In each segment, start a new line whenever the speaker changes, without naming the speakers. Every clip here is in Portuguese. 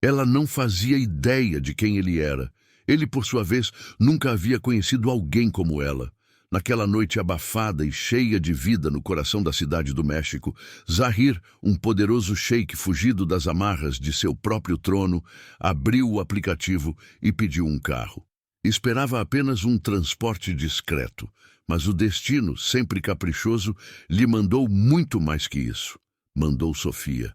Ela não fazia ideia de quem ele era. Ele, por sua vez, nunca havia conhecido alguém como ela. Naquela noite abafada e cheia de vida no coração da cidade do México, Zahir, um poderoso sheik fugido das amarras de seu próprio trono, abriu o aplicativo e pediu um carro. Esperava apenas um transporte discreto, mas o destino, sempre caprichoso, lhe mandou muito mais que isso. Mandou Sofia.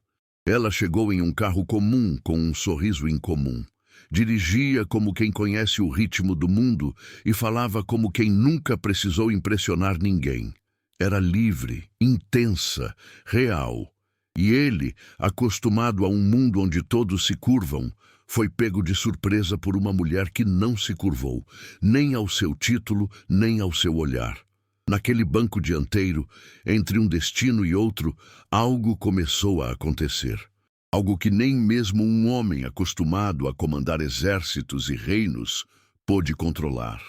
Ela chegou em um carro comum, com um sorriso incomum. Dirigia como quem conhece o ritmo do mundo e falava como quem nunca precisou impressionar ninguém. Era livre, intensa, real. E ele, acostumado a um mundo onde todos se curvam, foi pego de surpresa por uma mulher que não se curvou, nem ao seu título, nem ao seu olhar. Naquele banco dianteiro, entre um destino e outro, algo começou a acontecer. Algo que nem mesmo um homem acostumado a comandar exércitos e reinos pôde controlar.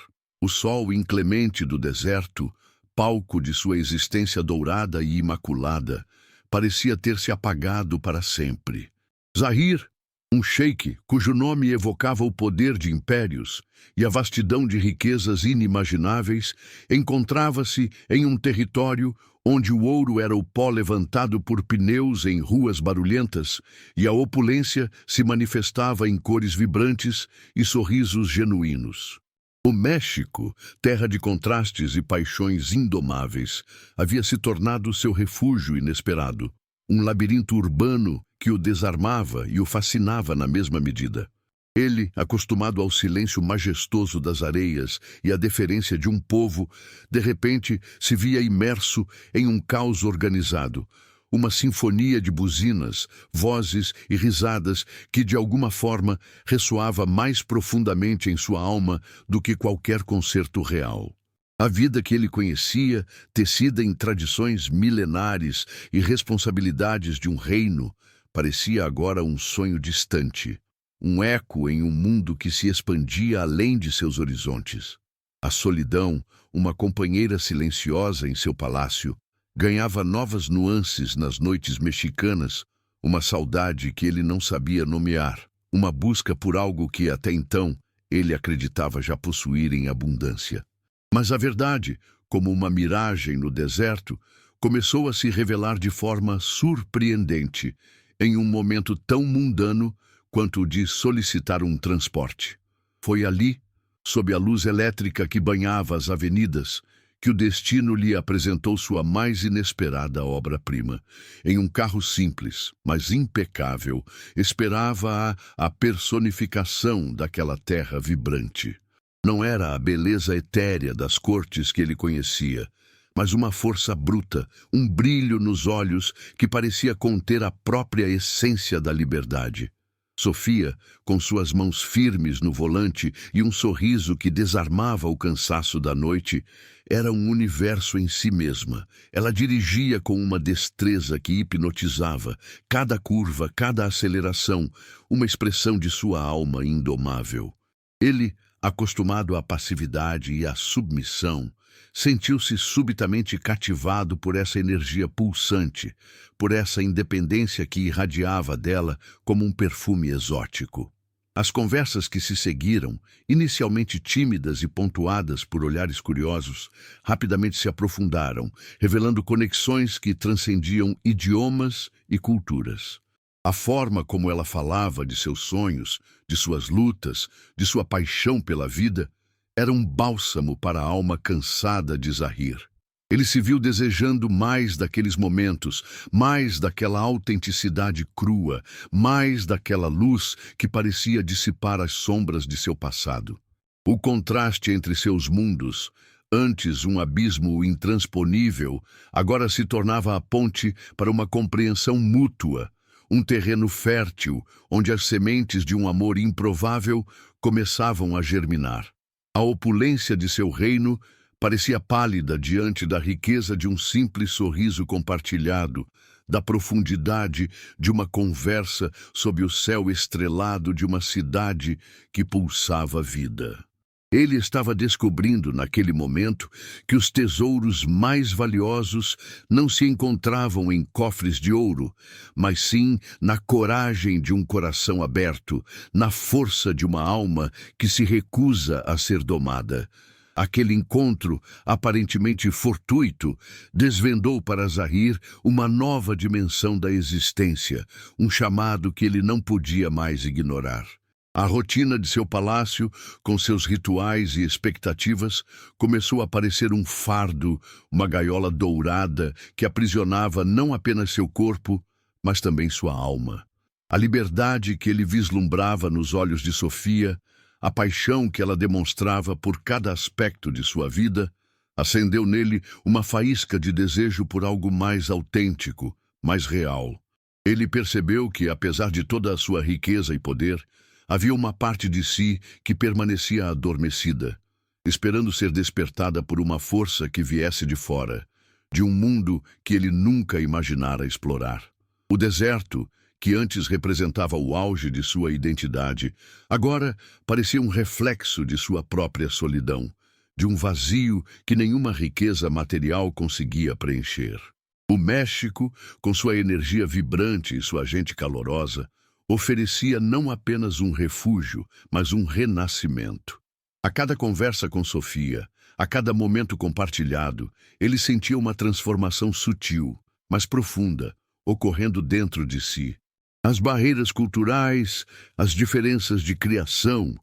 O sol inclemente do deserto, palco de sua existência dourada e imaculada, parecia ter se apagado para sempre. Zahir, um sheik cujo nome evocava o poder de impérios e a vastidão de riquezas inimagináveis, encontrava-se em um território onde o ouro era o pó levantado por pneus em ruas barulhentas e a opulência se manifestava em cores vibrantes e sorrisos genuínos. O México, terra de contrastes e paixões indomáveis, havia se tornado seu refúgio inesperado, um labirinto urbano que o desarmava e o fascinava na mesma medida. Ele, acostumado ao silêncio majestoso das areias e à deferência de um povo, de repente se via imerso em um caos organizado, uma sinfonia de buzinas, vozes e risadas que, de alguma forma, ressoava mais profundamente em sua alma do que qualquer concerto real. A vida que ele conhecia, tecida em tradições milenares e responsabilidades de um reino, parecia agora um sonho distante, um eco em um mundo que se expandia além de seus horizontes. A solidão, uma companheira silenciosa em seu palácio, ganhava novas nuances nas noites mexicanas, uma saudade que ele não sabia nomear, uma busca por algo que até então ele acreditava já possuir em abundância. Mas a verdade, como uma miragem no deserto, começou a se revelar de forma surpreendente, em um momento tão mundano quanto o de solicitar um transporte. Foi ali, sob a luz elétrica que banhava as avenidas, que o destino lhe apresentou sua mais inesperada obra-prima. Em um carro simples, mas impecável, esperava a personificação daquela terra vibrante. Não era a beleza etérea das cortes que ele conhecia, mas uma força bruta, um brilho nos olhos que parecia conter a própria essência da liberdade. Sofia, com suas mãos firmes no volante e um sorriso que desarmava o cansaço da noite, era um universo em si mesma. Ela dirigia com uma destreza que hipnotizava, cada curva, cada aceleração, uma expressão de sua alma indomável. Ele, acostumado à passividade e à submissão, sentiu-se subitamente cativado por essa energia pulsante, por essa independência que irradiava dela como um perfume exótico. As conversas que se seguiram, inicialmente tímidas e pontuadas por olhares curiosos, rapidamente se aprofundaram, revelando conexões que transcendiam idiomas e culturas. A forma como ela falava de seus sonhos, de suas lutas, de sua paixão pela vida, era um bálsamo para a alma cansada de Zahir. Ele se viu desejando mais daqueles momentos, mais daquela autenticidade crua, mais daquela luz que parecia dissipar as sombras de seu passado. O contraste entre seus mundos, antes um abismo intransponível, agora se tornava a ponte para uma compreensão mútua, um terreno fértil onde as sementes de um amor improvável começavam a germinar. A opulência de seu reino parecia pálida diante da riqueza de um simples sorriso compartilhado, da profundidade de uma conversa sob o céu estrelado de uma cidade que pulsava vida. Ele estava descobrindo naquele momento que os tesouros mais valiosos não se encontravam em cofres de ouro, mas sim na coragem de um coração aberto, na força de uma alma que se recusa a ser domada. Aquele encontro, aparentemente fortuito, desvendou para Zahir uma nova dimensão da existência, um chamado que ele não podia mais ignorar. A rotina de seu palácio, com seus rituais e expectativas, começou a parecer um fardo, uma gaiola dourada que aprisionava não apenas seu corpo, mas também sua alma. A liberdade que ele vislumbrava nos olhos de Sofia, a paixão que ela demonstrava por cada aspecto de sua vida, acendeu nele uma faísca de desejo por algo mais autêntico, mais real. Ele percebeu que, apesar de toda a sua riqueza e poder, havia uma parte de si que permanecia adormecida, esperando ser despertada por uma força que viesse de fora, de um mundo que ele nunca imaginara explorar. O deserto, que antes representava o auge de sua identidade, agora parecia um reflexo de sua própria solidão, de um vazio que nenhuma riqueza material conseguia preencher. O México, com sua energia vibrante e sua gente calorosa, oferecia não apenas um refúgio, mas um renascimento. A cada conversa com Sofia, a cada momento compartilhado, ele sentia uma transformação sutil, mas profunda, ocorrendo dentro de si. As barreiras culturais, as diferenças de criação,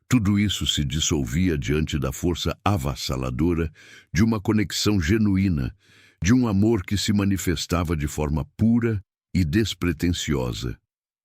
tudo isso se dissolvia diante da força avassaladora de uma conexão genuína, de um amor que se manifestava de forma pura e despretensiosa.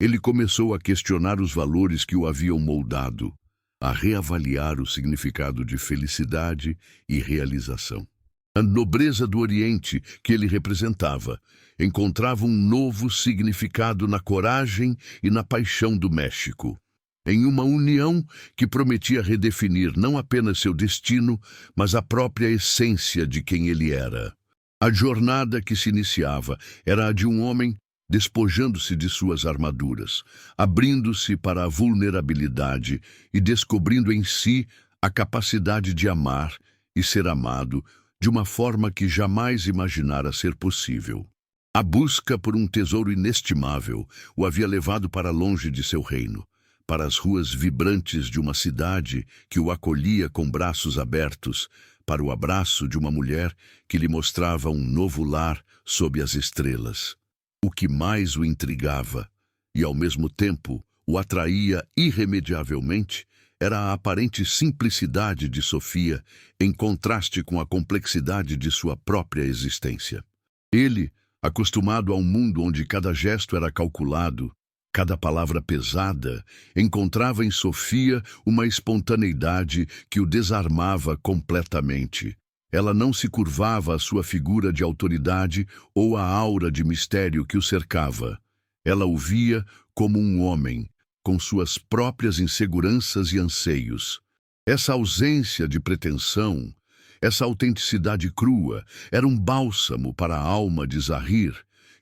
Ele começou a questionar os valores que o haviam moldado, a reavaliar o significado de felicidade e realização. A nobreza do Oriente que ele representava encontrava um novo significado na coragem e na paixão do México, em uma união que prometia redefinir não apenas seu destino, mas a própria essência de quem ele era. A jornada que se iniciava era a de um homem despojando-se de suas armaduras, abrindo-se para a vulnerabilidade e descobrindo em si a capacidade de amar e ser amado de uma forma que jamais imaginara ser possível. A busca por um tesouro inestimável o havia levado para longe de seu reino, para as ruas vibrantes de uma cidade que o acolhia com braços abertos, para o abraço de uma mulher que lhe mostrava um novo lar sob as estrelas. O que mais o intrigava, e ao mesmo tempo o atraía irremediavelmente, era a aparente simplicidade de Sofia, em contraste com a complexidade de sua própria existência. Ele, acostumado a um mundo onde cada gesto era calculado, cada palavra pesada, encontrava em Sofia uma espontaneidade que o desarmava completamente. Ela não se curvava à sua figura de autoridade ou à aura de mistério que o cercava. Ela o via como um homem, com suas próprias inseguranças e anseios. Essa ausência de pretensão, essa autenticidade crua, era um bálsamo para a alma de Zahir,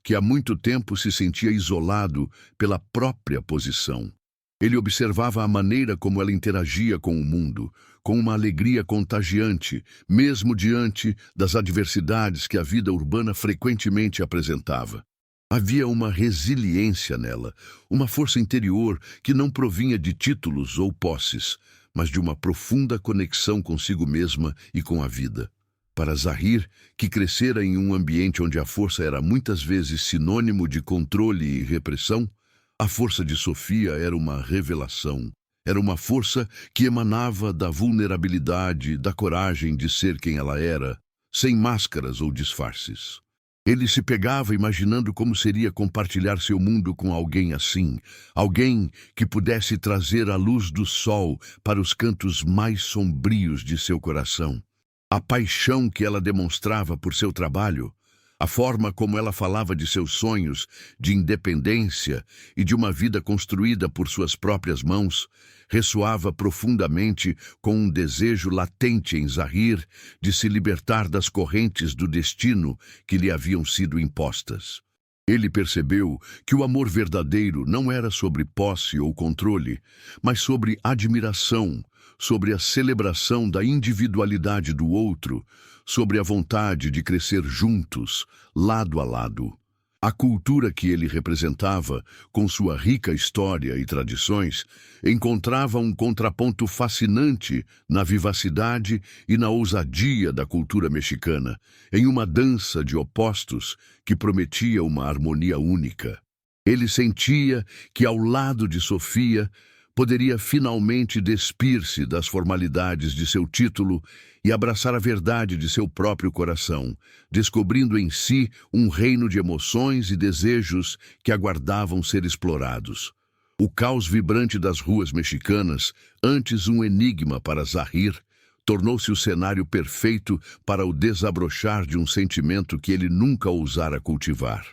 que há muito tempo se sentia isolado pela própria posição. Ele observava a maneira como ela interagia com o mundo, com uma alegria contagiante, mesmo diante das adversidades que a vida urbana frequentemente apresentava. Havia uma resiliência nela, uma força interior que não provinha de títulos ou posses, mas de uma profunda conexão consigo mesma e com a vida. Para Zahir, que crescera em um ambiente onde a força era muitas vezes sinônimo de controle e repressão, a força de Sofia era uma revelação. Era uma força que emanava da vulnerabilidade, da coragem de ser quem ela era, sem máscaras ou disfarces. Ele se pegava imaginando como seria compartilhar seu mundo com alguém assim, alguém que pudesse trazer a luz do sol para os cantos mais sombrios de seu coração. A paixão que ela demonstrava por seu trabalho, a forma como ela falava de seus sonhos, de independência e de uma vida construída por suas próprias mãos, ressoava profundamente com um desejo latente em Zahir de se libertar das correntes do destino que lhe haviam sido impostas. Ele percebeu que o amor verdadeiro não era sobre posse ou controle, mas sobre admiração, sobre a celebração da individualidade do outro, sobre a vontade de crescer juntos, lado a lado. A cultura que ele representava, com sua rica história e tradições, encontrava um contraponto fascinante na vivacidade e na ousadia da cultura mexicana, em uma dança de opostos que prometia uma harmonia única. Ele sentia que, ao lado de Sofia, poderia finalmente despir-se das formalidades de seu título e abraçar a verdade de seu próprio coração, descobrindo em si um reino de emoções e desejos que aguardavam ser explorados. O caos vibrante das ruas mexicanas, antes um enigma para Zahir, tornou-se o cenário perfeito para o desabrochar de um sentimento que ele nunca ousara cultivar.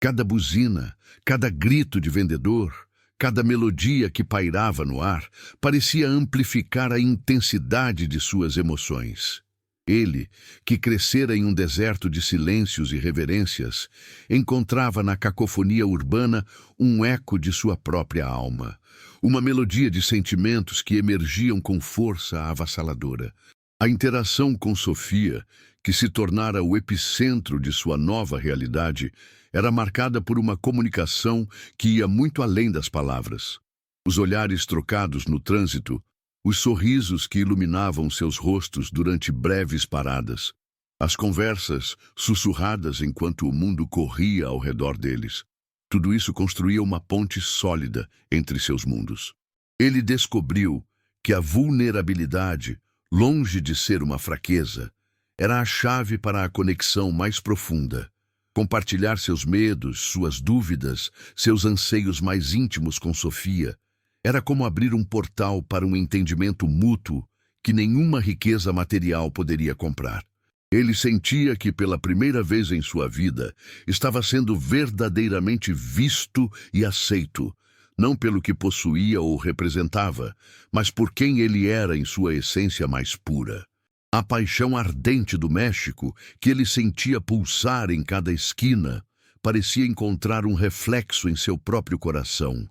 Cada buzina, cada grito de vendedor, cada melodia que pairava no ar parecia amplificar a intensidade de suas emoções. Ele, que crescera em um deserto de silêncios e reverências, encontrava na cacofonia urbana um eco de sua própria alma, uma melodia de sentimentos que emergiam com força avassaladora. A interação com Sofia, que se tornara o epicentro de sua nova realidade, era marcada por uma comunicação que ia muito além das palavras. Os olhares trocados no trânsito, os sorrisos que iluminavam seus rostos durante breves paradas, as conversas sussurradas enquanto o mundo corria ao redor deles. Tudo isso construía uma ponte sólida entre seus mundos. Ele descobriu que a vulnerabilidade, longe de ser uma fraqueza, era a chave para a conexão mais profunda. Compartilhar seus medos, suas dúvidas, seus anseios mais íntimos com Sofia era como abrir um portal para um entendimento mútuo que nenhuma riqueza material poderia comprar. Ele sentia que, pela primeira vez em sua vida, estava sendo verdadeiramente visto e aceito, não pelo que possuía ou representava, mas por quem ele era em sua essência mais pura. A paixão ardente do México, que ele sentia pulsar em cada esquina, parecia encontrar um reflexo em seu próprio coração,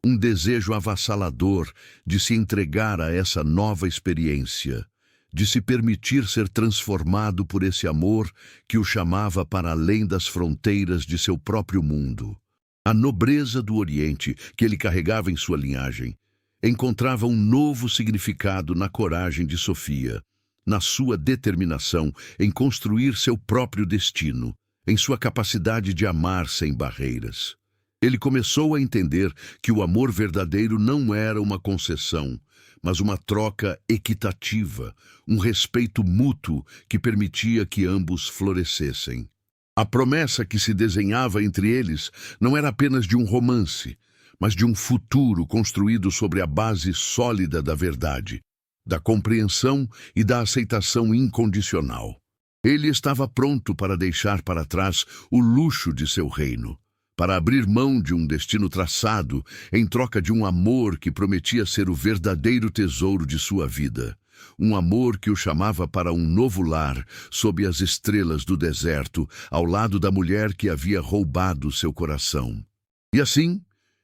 um desejo avassalador de se entregar a essa nova experiência, de se permitir ser transformado por esse amor que o chamava para além das fronteiras de seu próprio mundo. A nobreza do Oriente, que ele carregava em sua linhagem, encontrava um novo significado na coragem de Sofia, na sua determinação em construir seu próprio destino, em sua capacidade de amar sem barreiras. Ele começou a entender que o amor verdadeiro não era uma concessão, mas uma troca equitativa, um respeito mútuo que permitia que ambos florescessem. A promessa que se desenhava entre eles não era apenas de um romance, mas de um futuro construído sobre a base sólida da verdade, da compreensão e da aceitação incondicional. Ele estava pronto para deixar para trás o luxo de seu reino, para abrir mão de um destino traçado em troca de um amor que prometia ser o verdadeiro tesouro de sua vida. Um amor que o chamava para um novo lar sob as estrelas do deserto, ao lado da mulher que havia roubado seu coração. E assim,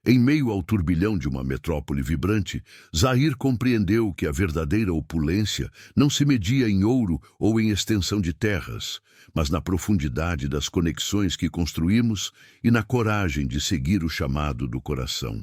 em meio ao turbilhão de uma metrópole vibrante, Zahir compreendeu que a verdadeira opulência não se media em ouro ou em extensão de terras, mas na profundidade das conexões que construímos e na coragem de seguir o chamado do coração.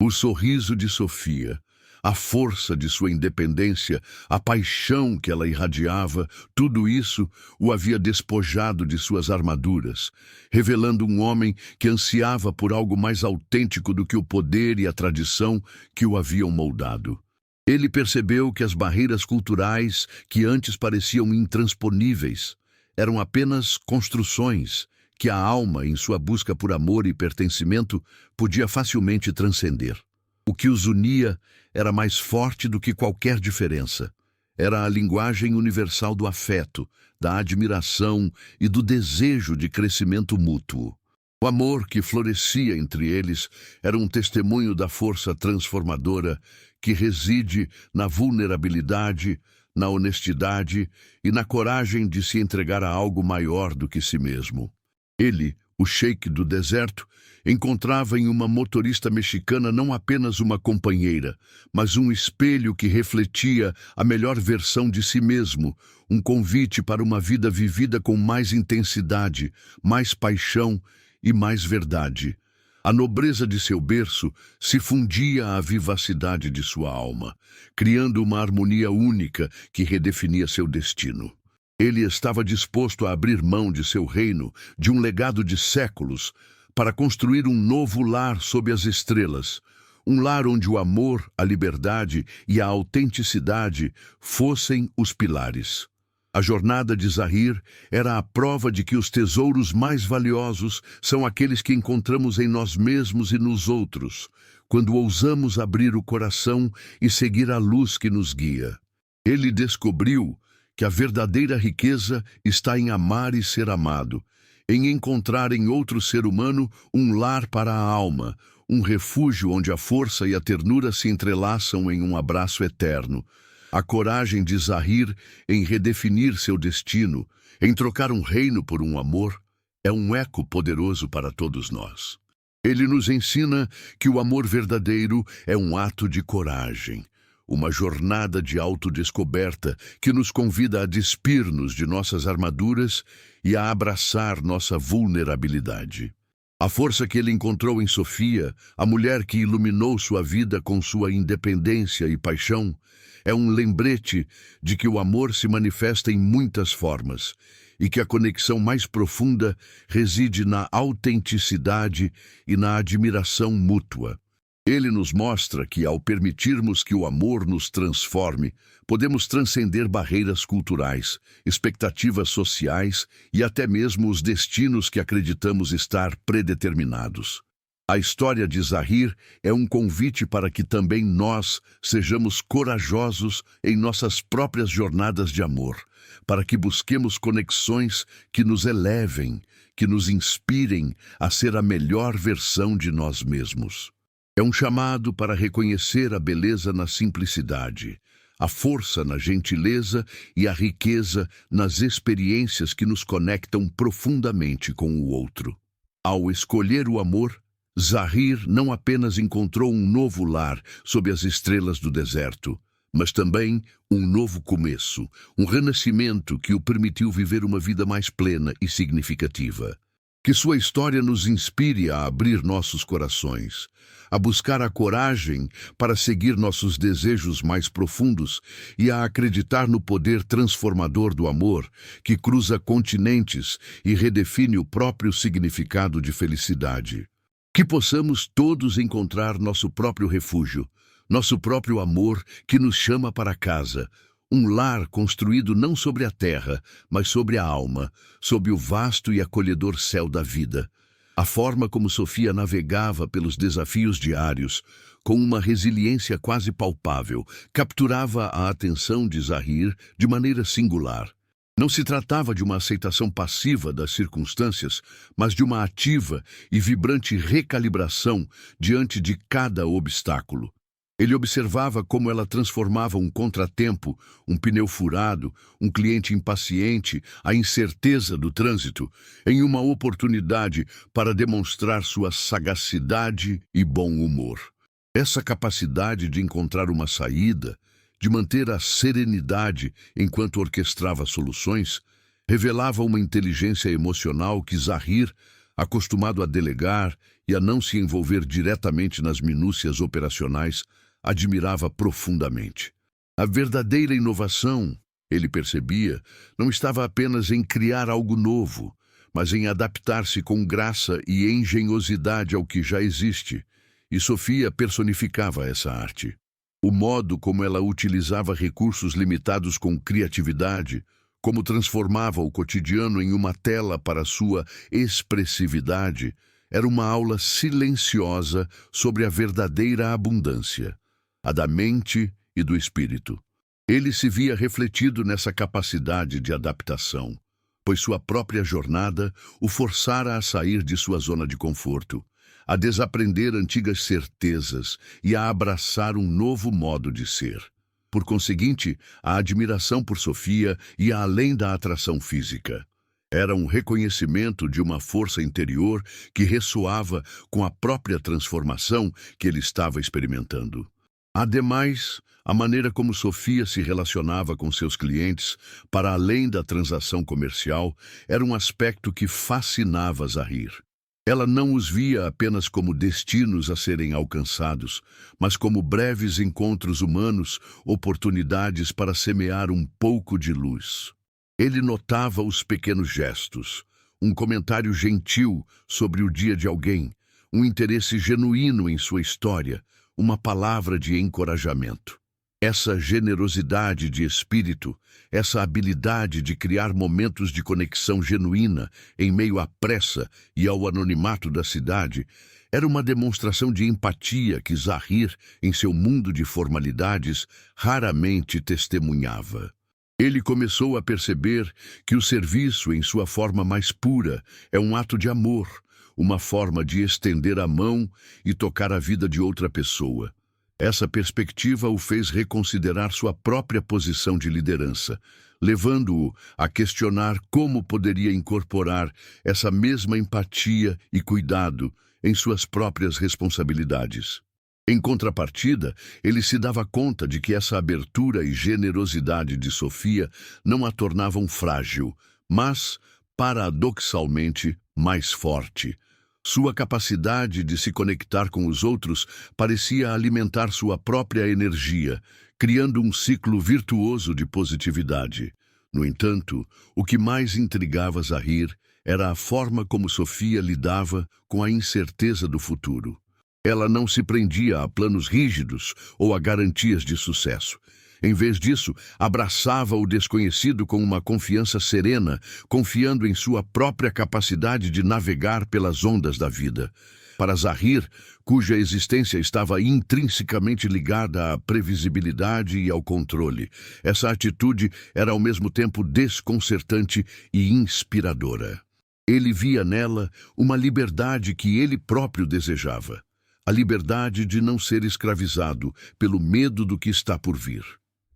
O sorriso de Sofia, a força de sua independência, a paixão que ela irradiava, tudo isso o havia despojado de suas armaduras, revelando um homem que ansiava por algo mais autêntico do que o poder e a tradição que o haviam moldado. Ele percebeu que as barreiras culturais, que antes pareciam intransponíveis, eram apenas construções que a alma, em sua busca por amor e pertencimento, podia facilmente transcender. O que os unia era mais forte do que qualquer diferença. Era a linguagem universal do afeto, da admiração e do desejo de crescimento mútuo. O amor que florescia entre eles era um testemunho da força transformadora que reside na vulnerabilidade, na honestidade e na coragem de se entregar a algo maior do que si mesmo. Ele, O sheik do deserto encontrava em uma motorista mexicana não apenas uma companheira, mas um espelho que refletia a melhor versão de si mesmo, um convite para uma vida vivida com mais intensidade, mais paixão e mais verdade. A nobreza de seu berço se fundia à vivacidade de sua alma, criando uma harmonia única que redefinia seu destino. Ele estava disposto a abrir mão de seu reino, de um legado de séculos, para construir um novo lar sob as estrelas, um lar onde o amor, a liberdade e a autenticidade fossem os pilares. A jornada de Zahir era a prova de que os tesouros mais valiosos são aqueles que encontramos em nós mesmos e nos outros, quando ousamos abrir o coração e seguir a luz que nos guia. Ele descobriu que a verdadeira riqueza está em amar e ser amado, em encontrar em outro ser humano um lar para a alma, um refúgio onde a força e a ternura se entrelaçam em um abraço eterno. A coragem de Zahir em redefinir seu destino, em trocar um reino por um amor, é um eco poderoso para todos nós. Ele nos ensina que o amor verdadeiro é um ato de coragem, uma jornada de autodescoberta que nos convida a despir-nos de nossas armaduras e a abraçar nossa vulnerabilidade. A força que ele encontrou em Sofia, a mulher que iluminou sua vida com sua independência e paixão, é um lembrete de que o amor se manifesta em muitas formas e que a conexão mais profunda reside na autenticidade e na admiração mútua. Ele nos mostra que, ao permitirmos que o amor nos transforme, podemos transcender barreiras culturais, expectativas sociais e até mesmo os destinos que acreditamos estar predeterminados. A história de Zahir é um convite para que também nós sejamos corajosos em nossas próprias jornadas de amor, para que busquemos conexões que nos elevem, que nos inspirem a ser a melhor versão de nós mesmos. É um chamado para reconhecer a beleza na simplicidade, a força na gentileza e a riqueza nas experiências que nos conectam profundamente com o outro. Ao escolher o amor, Zahir não apenas encontrou um novo lar sob as estrelas do deserto, mas também um novo começo, um renascimento que o permitiu viver uma vida mais plena e significativa. Que sua história nos inspire a abrir nossos corações, a buscar a coragem para seguir nossos desejos mais profundos e a acreditar no poder transformador do amor que cruza continentes e redefine o próprio significado de felicidade. Que possamos todos encontrar nosso próprio refúgio, nosso próprio amor que nos chama para casa, um lar construído não sobre a terra, mas sobre a alma, sob o vasto e acolhedor céu da vida. A forma como Sofia navegava pelos desafios diários, com uma resiliência quase palpável, capturava a atenção de Zahir de maneira singular. Não se tratava de uma aceitação passiva das circunstâncias, mas de uma ativa e vibrante recalibração diante de cada obstáculo. Ele observava como ela transformava um contratempo, um pneu furado, um cliente impaciente, a incerteza do trânsito, em uma oportunidade para demonstrar sua sagacidade e bom humor. Essa capacidade de encontrar uma saída, de manter a serenidade enquanto orquestrava soluções, revelava uma inteligência emocional que Zahir, acostumado a delegar e a não se envolver diretamente nas minúcias operacionais, admirava profundamente. A verdadeira inovação, ele percebia, não estava apenas em criar algo novo, mas em adaptar-se com graça e engenhosidade ao que já existe, e Sofia personificava essa arte. O modo como ela utilizava recursos limitados com criatividade, como transformava o cotidiano em uma tela para sua expressividade, era uma aula silenciosa sobre a verdadeira abundância, a da mente e do espírito. Ele se via refletido nessa capacidade de adaptação, pois sua própria jornada o forçara a sair de sua zona de conforto, a desaprender antigas certezas e a abraçar um novo modo de ser. Por conseguinte, a admiração por Sofia ia além da atração física. Era um reconhecimento de uma força interior que ressoava com a própria transformação que ele estava experimentando. Ademais, a maneira como Sofia se relacionava com seus clientes, para além da transação comercial, era um aspecto que fascinava Zahir. Ela não os via apenas como destinos a serem alcançados, mas como breves encontros humanos, oportunidades para semear um pouco de luz. Ele notava os pequenos gestos, um comentário gentil sobre o dia de alguém, um interesse genuíno em sua história, uma palavra de encorajamento. Essa generosidade de espírito, essa habilidade de criar momentos de conexão genuína em meio à pressa e ao anonimato da cidade, era uma demonstração de empatia que Zahir, em seu mundo de formalidades, raramente testemunhava. Ele começou a perceber que o serviço, em sua forma mais pura, é um ato de amor, uma forma de estender a mão e tocar a vida de outra pessoa. Essa perspectiva o fez reconsiderar sua própria posição de liderança, levando-o a questionar como poderia incorporar essa mesma empatia e cuidado em suas próprias responsabilidades. Em contrapartida, ele se dava conta de que essa abertura e generosidade de Sofia não a tornavam frágil, mas, paradoxalmente, mais forte. Sua capacidade de se conectar com os outros parecia alimentar sua própria energia, criando um ciclo virtuoso de positividade. No entanto, o que mais intrigava Zahir era a forma como Sofia lidava com a incerteza do futuro. Ela não se prendia a planos rígidos ou a garantias de sucesso. Em vez disso, abraçava o desconhecido com uma confiança serena, confiando em sua própria capacidade de navegar pelas ondas da vida. Para Zahir, cuja existência estava intrinsecamente ligada à previsibilidade e ao controle, essa atitude era ao mesmo tempo desconcertante e inspiradora. Ele via nela uma liberdade que ele próprio desejava. A liberdade de não ser escravizado pelo medo do que está por vir.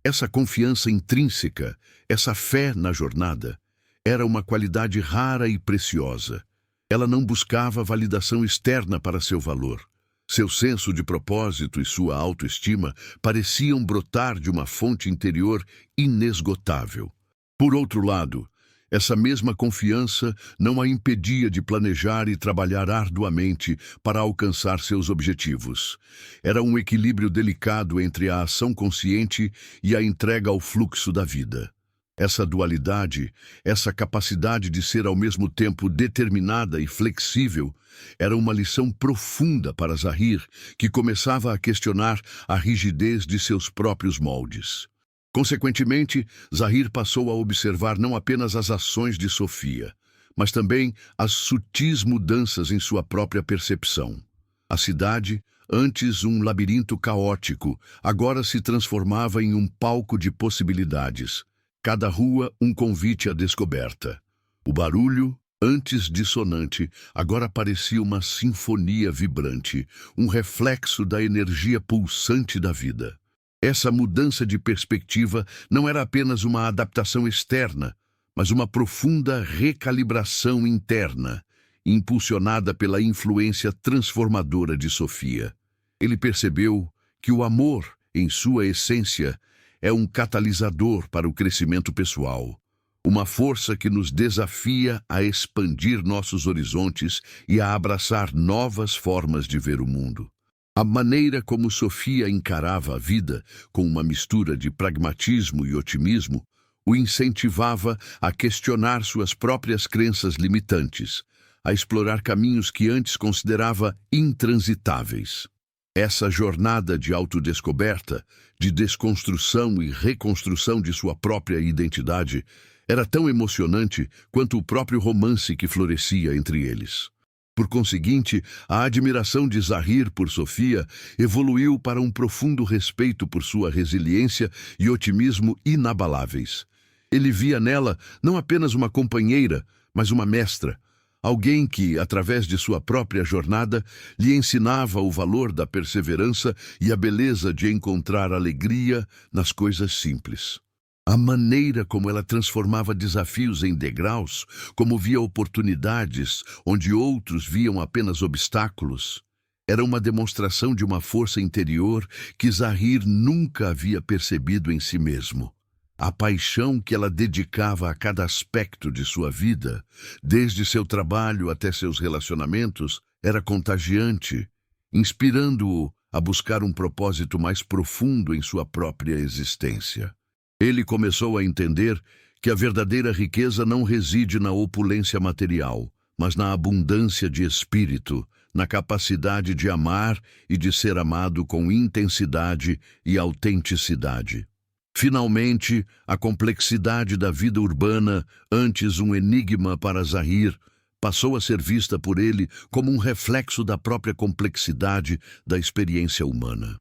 Essa confiança intrínseca, essa fé na jornada, era uma qualidade rara e preciosa. Ela não buscava validação externa para seu valor. Seu senso de propósito e sua autoestima pareciam brotar de uma fonte interior inesgotável. Por outro lado, essa mesma confiança não a impedia de planejar e trabalhar arduamente para alcançar seus objetivos. Era um equilíbrio delicado entre a ação consciente e a entrega ao fluxo da vida. Essa dualidade, essa capacidade de ser ao mesmo tempo determinada e flexível, era uma lição profunda para Zahir, que começava a questionar a rigidez de seus próprios moldes. Consequentemente, Zahir passou a observar não apenas as ações de Sofia, mas também as sutis mudanças em sua própria percepção. A cidade, antes um labirinto caótico, agora se transformava em um palco de possibilidades. Cada rua um convite à descoberta. O barulho, antes dissonante, agora parecia uma sinfonia vibrante, um reflexo da energia pulsante da vida. Essa mudança de perspectiva não era apenas uma adaptação externa, mas uma profunda recalibração interna, impulsionada pela influência transformadora de Sofia. Ele percebeu que o amor, em sua essência, é um catalisador para o crescimento pessoal, uma força que nos desafia a expandir nossos horizontes e a abraçar novas formas de ver o mundo. A maneira como Sofia encarava a vida, com uma mistura de pragmatismo e otimismo, o incentivava a questionar suas próprias crenças limitantes, a explorar caminhos que antes considerava intransitáveis. Essa jornada de autodescoberta, de desconstrução e reconstrução de sua própria identidade, era tão emocionante quanto o próprio romance que florescia entre eles. Por conseguinte, a admiração de Zahir por Sofia evoluiu para um profundo respeito por sua resiliência e otimismo inabaláveis. Ele via nela não apenas uma companheira, mas uma mestra, alguém que, através de sua própria jornada, lhe ensinava o valor da perseverança e a beleza de encontrar alegria nas coisas simples. A maneira como ela transformava desafios em degraus, como via oportunidades onde outros viam apenas obstáculos, era uma demonstração de uma força interior que Zahir nunca havia percebido em si mesmo. A paixão que ela dedicava a cada aspecto de sua vida, desde seu trabalho até seus relacionamentos, era contagiante, inspirando-o a buscar um propósito mais profundo em sua própria existência. Ele começou a entender que a verdadeira riqueza não reside na opulência material, mas na abundância de espírito, na capacidade de amar e de ser amado com intensidade e autenticidade. Finalmente, a complexidade da vida urbana, antes um enigma para Zahir, passou a ser vista por ele como um reflexo da própria complexidade da experiência humana.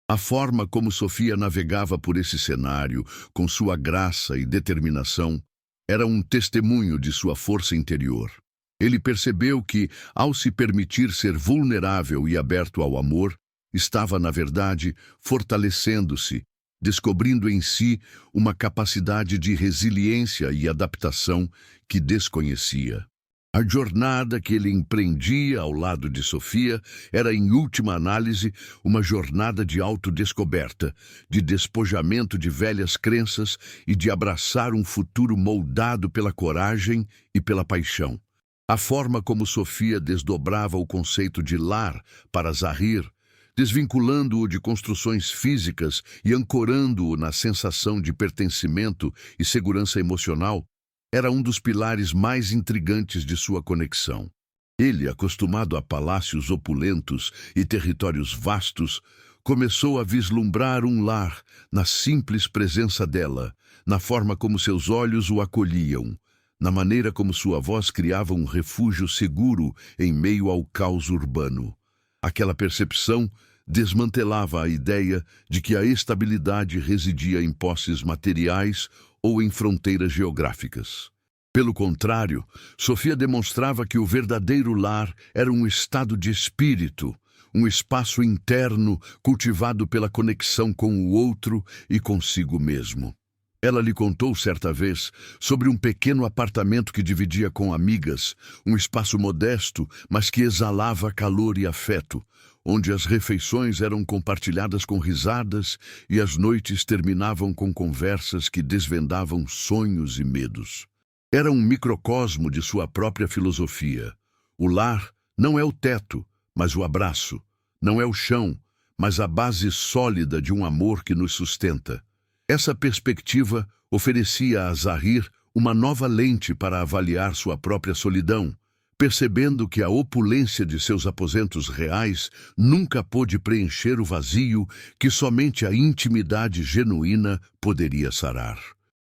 A forma como Sofia navegava por esse cenário, com sua graça e determinação, era um testemunho de sua força interior. Ele percebeu que, ao se permitir ser vulnerável e aberto ao amor, estava, na verdade, fortalecendo-se, descobrindo em si uma capacidade de resiliência e adaptação que desconhecia. A jornada que ele empreendia ao lado de Sofia era, em última análise, uma jornada de autodescoberta, de despojamento de velhas crenças e de abraçar um futuro moldado pela coragem e pela paixão. A forma como Sofia desdobrava o conceito de lar para Zahir, desvinculando-o de construções físicas e ancorando-o na sensação de pertencimento e segurança emocional, era um dos pilares mais intrigantes de sua conexão. Ele, acostumado a palácios opulentos e territórios vastos, começou a vislumbrar um lar na simples presença dela, na forma como seus olhos o acolhiam, na maneira como sua voz criava um refúgio seguro em meio ao caos urbano. Aquela percepção desmantelava a ideia de que a estabilidade residia em posses materiais ou em fronteiras geográficas. Pelo contrário, Sofia demonstrava que o verdadeiro lar era um estado de espírito, um espaço interno cultivado pela conexão com o outro e consigo mesmo. Ela lhe contou certa vez sobre um pequeno apartamento que dividia com amigas, um espaço modesto, mas que exalava calor e afeto, onde as refeições eram compartilhadas com risadas e as noites terminavam com conversas que desvendavam sonhos e medos. Era um microcosmo de sua própria filosofia. O lar não é o teto, mas o abraço. Não é o chão, mas a base sólida de um amor que nos sustenta. Essa perspectiva oferecia a Zahir uma nova lente para avaliar sua própria solidão, percebendo que a opulência de seus aposentos reais nunca pôde preencher o vazio que somente a intimidade genuína poderia sarar.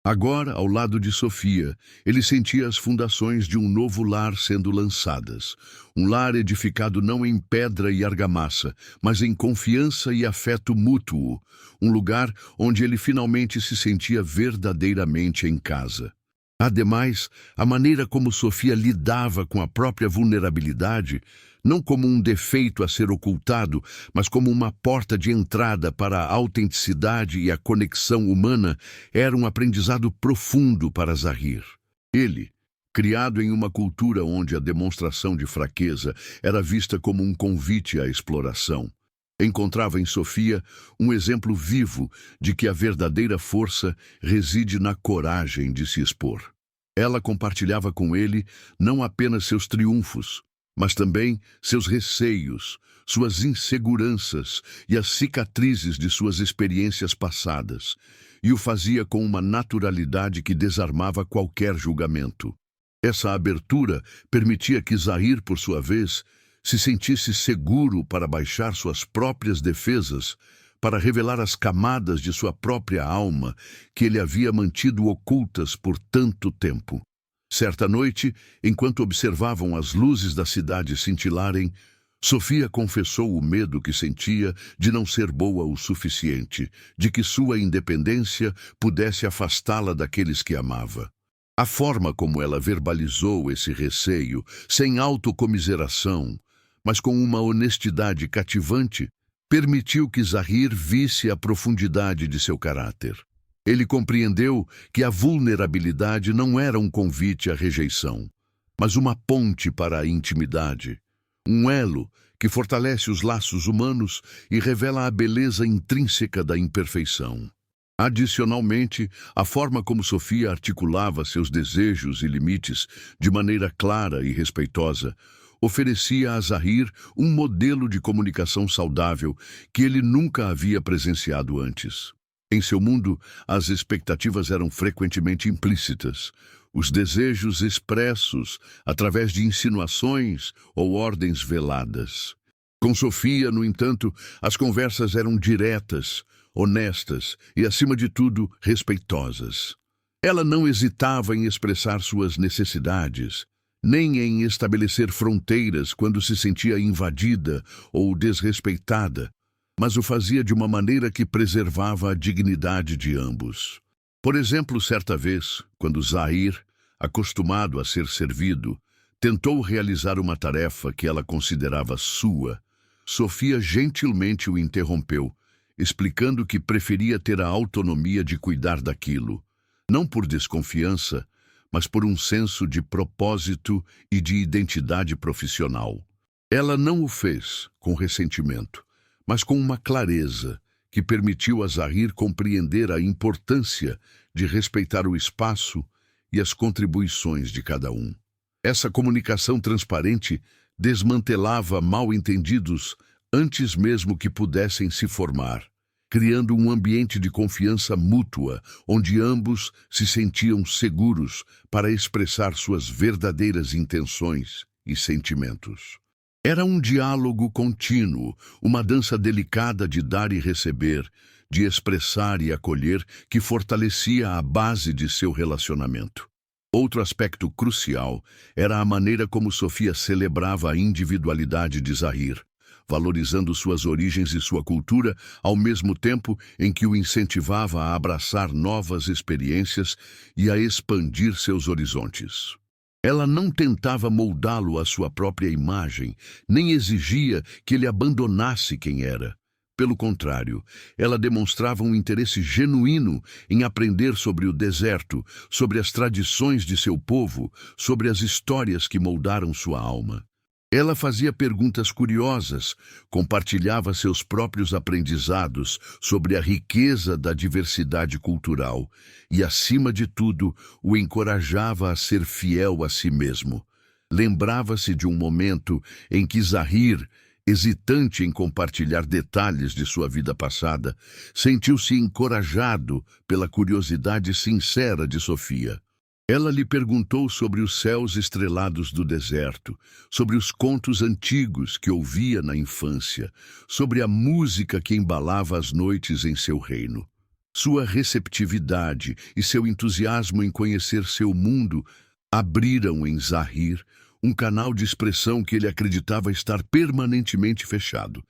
Agora, ao lado de Sofia, ele sentia as fundações de um novo lar sendo lançadas. Um lar edificado não em pedra e argamassa, mas em confiança e afeto mútuo. Um lugar onde ele finalmente se sentia verdadeiramente em casa. Ademais, a maneira como Sofia lidava com a própria vulnerabilidade, não como um defeito a ser ocultado, mas como uma porta de entrada para a autenticidade e a conexão humana, era um aprendizado profundo para Zahir. Ele, criado em uma cultura onde a demonstração de fraqueza era vista como um convite à exploração, encontrava em Sofia um exemplo vivo de que a verdadeira força reside na coragem de se expor. Ela compartilhava com ele não apenas seus triunfos, mas também seus receios, suas inseguranças e as cicatrizes de suas experiências passadas, e o fazia com uma naturalidade que desarmava qualquer julgamento. Essa abertura permitia que Zahir, por sua vez, se sentisse seguro para baixar suas próprias defesas, para revelar as camadas de sua própria alma que ele havia mantido ocultas por tanto tempo. Certa noite, enquanto observavam as luzes da cidade cintilarem, Sofia confessou o medo que sentia de não ser boa o suficiente, de que sua independência pudesse afastá-la daqueles que amava. A forma como ela verbalizou esse receio, sem autocomiseração, mas com uma honestidade cativante, permitiu que Zahir visse a profundidade de seu caráter. Ele compreendeu que a vulnerabilidade não era um convite à rejeição, mas uma ponte para a intimidade, um elo que fortalece os laços humanos e revela a beleza intrínseca da imperfeição. Adicionalmente, a forma como Sofia articulava seus desejos e limites de maneira clara e respeitosa oferecia a Zahir um modelo de comunicação saudável que ele nunca havia presenciado antes. Em seu mundo, as expectativas eram frequentemente implícitas, os desejos expressos através de insinuações ou ordens veladas. Com Sofia, no entanto, as conversas eram diretas, honestas e, acima de tudo, respeitosas. Ela não hesitava em expressar suas necessidades, nem em estabelecer fronteiras quando se sentia invadida ou desrespeitada, mas o fazia de uma maneira que preservava a dignidade de ambos. Por exemplo, certa vez, quando Zahir, acostumado a ser servido, tentou realizar uma tarefa que ela considerava sua, Sofia gentilmente o interrompeu, explicando que preferia ter a autonomia de cuidar daquilo, não por desconfiança, mas por um senso de propósito e de identidade profissional. Ela não o fez com ressentimento, mas com uma clareza que permitiu a Zahir compreender a importância de respeitar o espaço e as contribuições de cada um. Essa comunicação transparente desmantelava mal-entendidos antes mesmo que pudessem se formar, criando um ambiente de confiança mútua, onde ambos se sentiam seguros para expressar suas verdadeiras intenções e sentimentos. Era um diálogo contínuo, uma dança delicada de dar e receber, de expressar e acolher, que fortalecia a base de seu relacionamento. Outro aspecto crucial era a maneira como Sofia celebrava a individualidade de Zahir, valorizando suas origens e sua cultura, ao mesmo tempo em que o incentivava a abraçar novas experiências e a expandir seus horizontes. Ela não tentava moldá-lo à sua própria imagem, nem exigia que ele abandonasse quem era. Pelo contrário, ela demonstrava um interesse genuíno em aprender sobre o deserto, sobre as tradições de seu povo, sobre as histórias que moldaram sua alma. Ela fazia perguntas curiosas, compartilhava seus próprios aprendizados sobre a riqueza da diversidade cultural e, acima de tudo, o encorajava a ser fiel a si mesmo. Lembrava-se de um momento em que Zahir, hesitante em compartilhar detalhes de sua vida passada, sentiu-se encorajado pela curiosidade sincera de Sofia. Ela lhe perguntou sobre os céus estrelados do deserto, sobre os contos antigos que ouvia na infância, sobre a música que embalava as noites em seu reino. Sua receptividade e seu entusiasmo em conhecer seu mundo abriram em Zahir um canal de expressão que ele acreditava estar permanentemente fechado.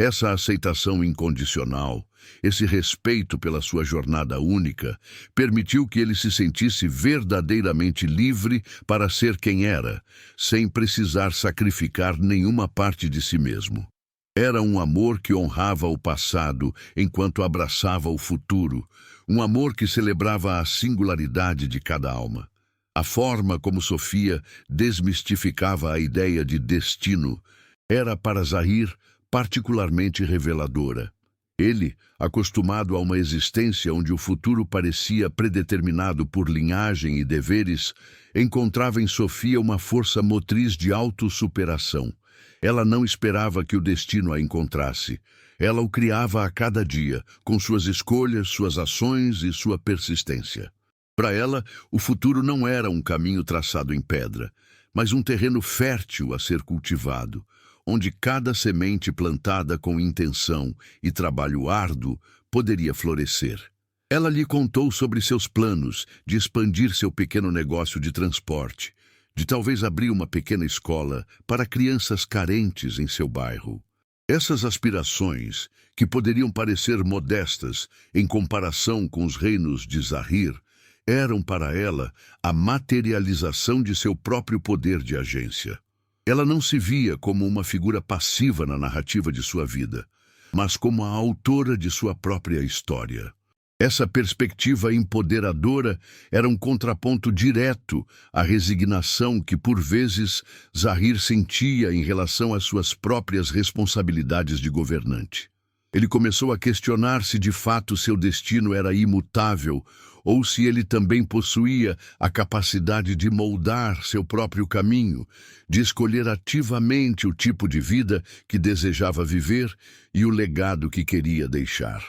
Essa aceitação incondicional, esse respeito pela sua jornada única, permitiu que ele se sentisse verdadeiramente livre para ser quem era, sem precisar sacrificar nenhuma parte de si mesmo. Era um amor que honrava o passado enquanto abraçava o futuro, um amor que celebrava a singularidade de cada alma. A forma como Sofia desmistificava a ideia de destino era para Zahir particularmente reveladora. Ele, acostumado a uma existência onde o futuro parecia predeterminado por linhagem e deveres, encontrava em Sofia uma força motriz de autossuperação. Ela não esperava que o destino a encontrasse. Ela o criava a cada dia, com suas escolhas, suas ações e sua persistência. Para ela, o futuro não era um caminho traçado em pedra, mas um terreno fértil a ser cultivado, onde cada semente plantada com intenção e trabalho árduo poderia florescer. Ela lhe contou sobre seus planos de expandir seu pequeno negócio de transporte, de talvez abrir uma pequena escola para crianças carentes em seu bairro. Essas aspirações, que poderiam parecer modestas em comparação com os reinos de Zahir, eram para ela a materialização de seu próprio poder de agência. Ela não se via como uma figura passiva na narrativa de sua vida, mas como a autora de sua própria história. Essa perspectiva empoderadora era um contraponto direto à resignação que, por vezes, Zahir sentia em relação às suas próprias responsabilidades de governante. Ele começou a questionar se de fato seu destino era imutável ou se ele também possuía a capacidade de moldar seu próprio caminho, de escolher ativamente o tipo de vida que desejava viver e o legado que queria deixar.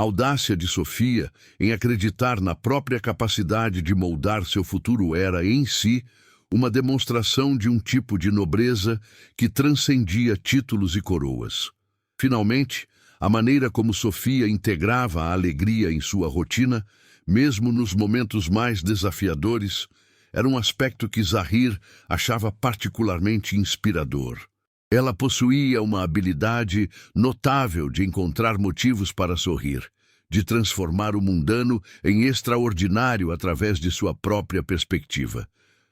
A audácia de Sofia em acreditar na própria capacidade de moldar seu futuro era, em si, uma demonstração de um tipo de nobreza que transcendia títulos e coroas. Finalmente, a maneira como Sofia integrava a alegria em sua rotina, mesmo nos momentos mais desafiadores, era um aspecto que Zahir achava particularmente inspirador. Ela possuía uma habilidade notável de encontrar motivos para sorrir, de transformar o mundano em extraordinário através de sua própria perspectiva.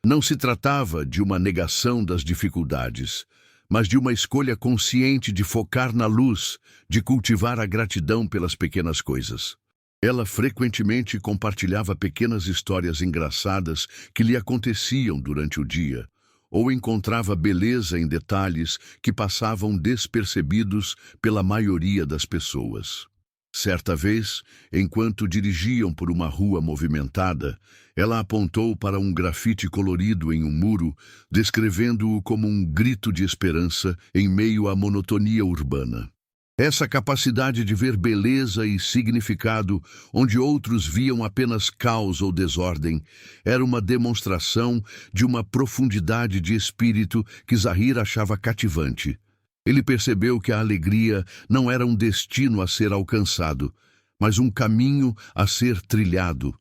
Não se tratava de uma negação das dificuldades, mas de uma escolha consciente de focar na luz, de cultivar a gratidão pelas pequenas coisas. Ela frequentemente compartilhava pequenas histórias engraçadas que lhe aconteciam durante o dia, ou encontrava beleza em detalhes que passavam despercebidos pela maioria das pessoas. Certa vez, enquanto dirigiam por uma rua movimentada, ela apontou para um grafite colorido em um muro, descrevendo-o como um grito de esperança em meio à monotonia urbana. Essa capacidade de ver beleza e significado onde outros viam apenas caos ou desordem era uma demonstração de uma profundidade de espírito que Zahir achava cativante. Ele percebeu que a alegria não era um destino a ser alcançado, mas um caminho a ser trilhado,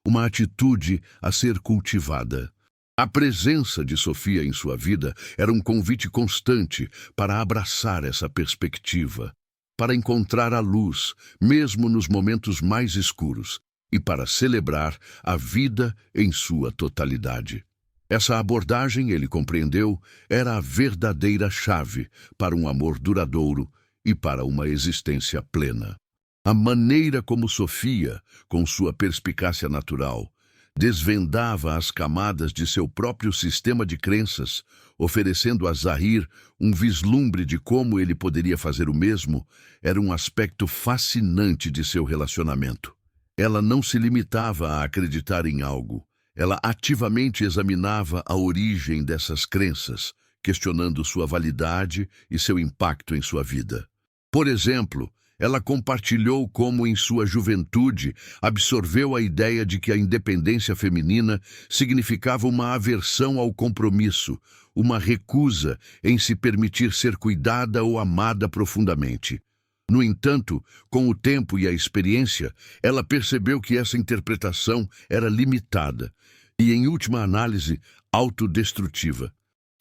uma atitude a ser cultivada. A presença de Sofia em sua vida era um convite constante para abraçar essa perspectiva, para encontrar a luz, mesmo nos momentos mais escuros, e para celebrar a vida em sua totalidade. Essa abordagem, ele compreendeu, era a verdadeira chave para um amor duradouro e para uma existência plena. A maneira como Sofia, com sua perspicácia natural, desvendava as camadas de seu próprio sistema de crenças, oferecendo a Zahir um vislumbre de como ele poderia fazer o mesmo, era um aspecto fascinante de seu relacionamento. Ela não se limitava a acreditar em algo. Ela ativamente examinava a origem dessas crenças, questionando sua validade e seu impacto em sua vida. Por exemplo, ela compartilhou como, em sua juventude, absorveu a ideia de que a independência feminina significava uma aversão ao compromisso, uma recusa em se permitir ser cuidada ou amada profundamente. No entanto, com o tempo e a experiência, ela percebeu que essa interpretação era limitada e, em última análise, autodestrutiva.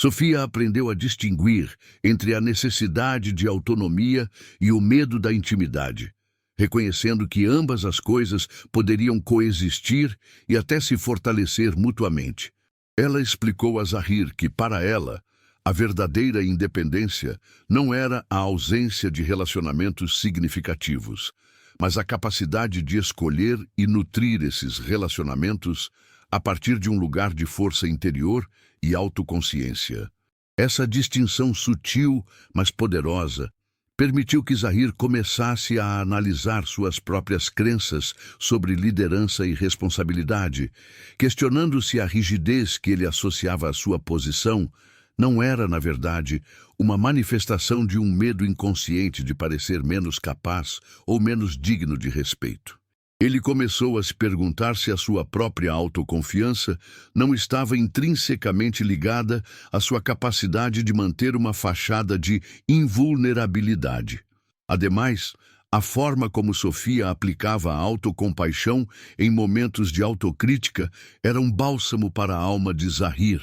Sofia aprendeu a distinguir entre a necessidade de autonomia e o medo da intimidade, reconhecendo que ambas as coisas poderiam coexistir e até se fortalecer mutuamente. Ela explicou a Zahir que, para ela, a verdadeira independência não era a ausência de relacionamentos significativos, mas a capacidade de escolher e nutrir esses relacionamentos a partir de um lugar de força interior e autoconsciência. Essa distinção sutil, mas poderosa, permitiu que Zahir começasse a analisar suas próprias crenças sobre liderança e responsabilidade, questionando se a rigidez que ele associava à sua posição não era, na verdade, uma manifestação de um medo inconsciente de parecer menos capaz ou menos digno de respeito. Ele começou a se perguntar se a sua própria autoconfiança não estava intrinsecamente ligada à sua capacidade de manter uma fachada de invulnerabilidade. Ademais, a forma como Sofia aplicava a autocompaixão em momentos de autocrítica era um bálsamo para a alma de Zahir,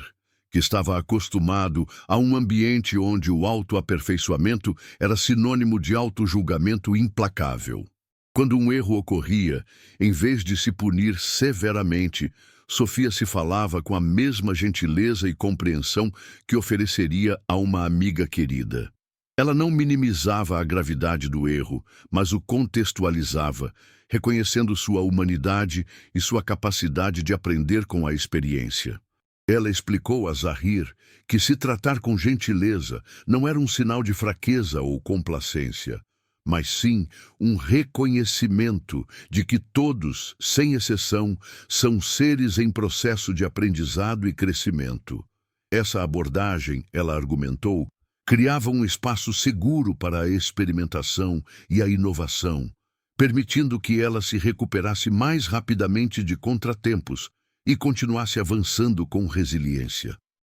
que estava acostumado a um ambiente onde o autoaperfeiçoamento era sinônimo de autojulgamento implacável. Quando um erro ocorria, em vez de se punir severamente, Sofia se falava com a mesma gentileza e compreensão que ofereceria a uma amiga querida. Ela não minimizava a gravidade do erro, mas o contextualizava, reconhecendo sua humanidade e sua capacidade de aprender com a experiência. Ela explicou a Zahir que se tratar com gentileza não era um sinal de fraqueza ou complacência, mas sim um reconhecimento de que todos, sem exceção, são seres em processo de aprendizado e crescimento. Essa abordagem, ela argumentou, criava um espaço seguro para a experimentação e a inovação, permitindo que ela se recuperasse mais rapidamente de contratempos e continuasse avançando com resiliência.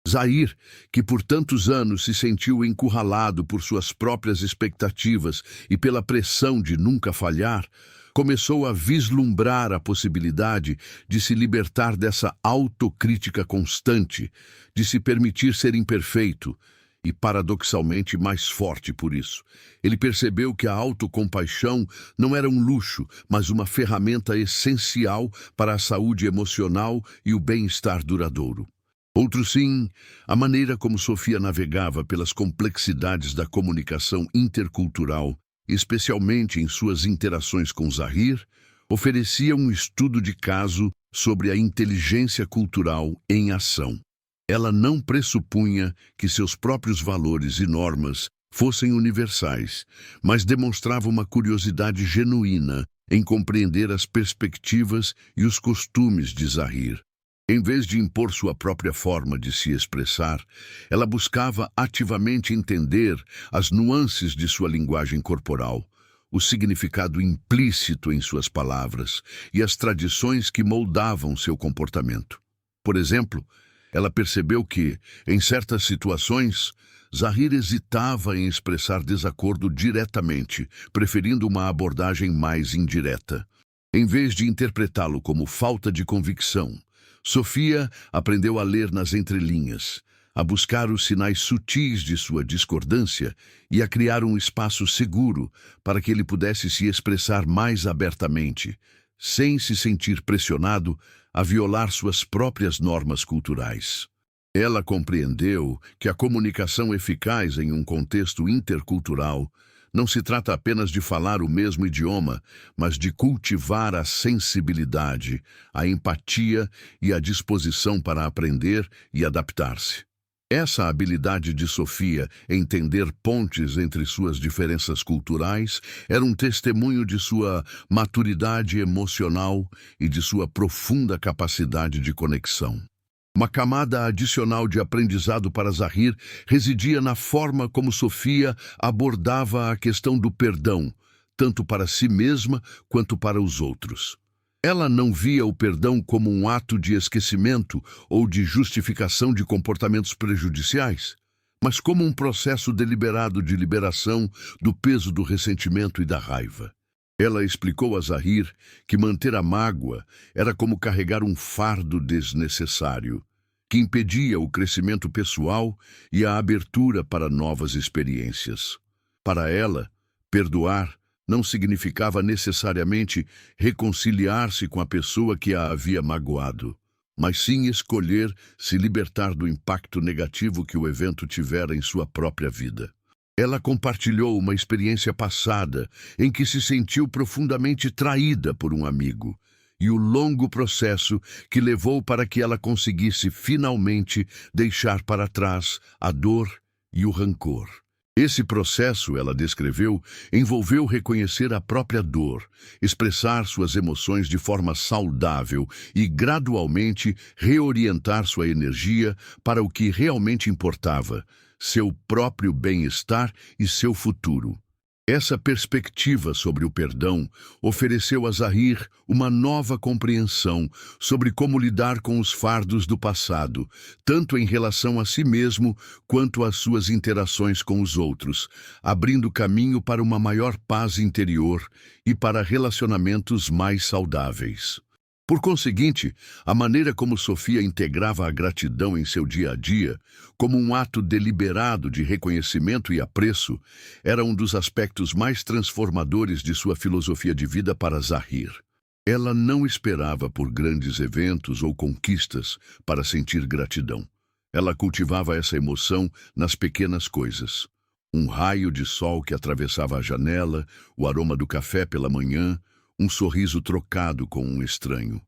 Zahir, que por tantos anos se sentiu encurralado por suas próprias expectativas e pela pressão de nunca falhar, começou a vislumbrar a possibilidade de se libertar dessa autocrítica constante, de se permitir ser imperfeito e, paradoxalmente, mais forte por isso. Ele percebeu que a autocompaixão não era um luxo, mas uma ferramenta essencial para a saúde emocional e o bem-estar duradouro. Outro sim, a maneira como Sofia navegava pelas complexidades da comunicação intercultural, especialmente em suas interações com Zahir, oferecia um estudo de caso sobre a inteligência cultural em ação. Ela não pressupunha que seus próprios valores e normas fossem universais, mas demonstrava uma curiosidade genuína em compreender as perspectivas e os costumes de Zahir. Em vez de impor sua própria forma de se expressar, ela buscava ativamente entender as nuances de sua linguagem corporal, o significado implícito em suas palavras e as tradições que moldavam seu comportamento. Por exemplo, ela percebeu que, em certas situações, Zahir hesitava em expressar desacordo diretamente, preferindo uma abordagem mais indireta. Em vez de interpretá-lo como falta de convicção, Sofia aprendeu a ler nas entrelinhas, a buscar os sinais sutis de sua discordância e a criar um espaço seguro para que ele pudesse se expressar mais abertamente, sem se sentir pressionado a violar suas próprias normas culturais. Ela compreendeu que a comunicação eficaz em um contexto intercultural não se trata apenas de falar o mesmo idioma, mas de cultivar a sensibilidade, a empatia e a disposição para aprender e adaptar-se. Essa habilidade de Sofia em tender pontes entre suas diferenças culturais era um testemunho de sua maturidade emocional e de sua profunda capacidade de conexão. Uma camada adicional de aprendizado para Zahir residia na forma como Sofia abordava a questão do perdão, tanto para si mesma quanto para os outros. Ela não via o perdão como um ato de esquecimento ou de justificação de comportamentos prejudiciais, mas como um processo deliberado de liberação do peso do ressentimento e da raiva. Ela explicou a Zahir que manter a mágoa era como carregar um fardo desnecessário, que impedia o crescimento pessoal e a abertura para novas experiências. Para ela, perdoar não significava necessariamente reconciliar-se com a pessoa que a havia magoado, mas sim escolher se libertar do impacto negativo que o evento tivera em sua própria vida. Ela compartilhou uma experiência passada em que se sentiu profundamente traída por um amigo e o longo processo que levou para que ela conseguisse finalmente deixar para trás a dor e o rancor. Esse processo, ela descreveu, envolveu reconhecer a própria dor, expressar suas emoções de forma saudável e gradualmente reorientar sua energia para o que realmente importava, seu próprio bem-estar e seu futuro. Essa perspectiva sobre o perdão ofereceu a Zahir uma nova compreensão sobre como lidar com os fardos do passado, tanto em relação a si mesmo quanto às suas interações com os outros, abrindo caminho para uma maior paz interior e para relacionamentos mais saudáveis. Por conseguinte, a maneira como Sofia integrava a gratidão em seu dia a dia, como um ato deliberado de reconhecimento e apreço, era um dos aspectos mais transformadores de sua filosofia de vida para Zahir. Ela não esperava por grandes eventos ou conquistas para sentir gratidão. Ela cultivava essa emoção nas pequenas coisas. Um raio de sol que atravessava a janela, o aroma do café pela manhã, um sorriso trocado com um estranho.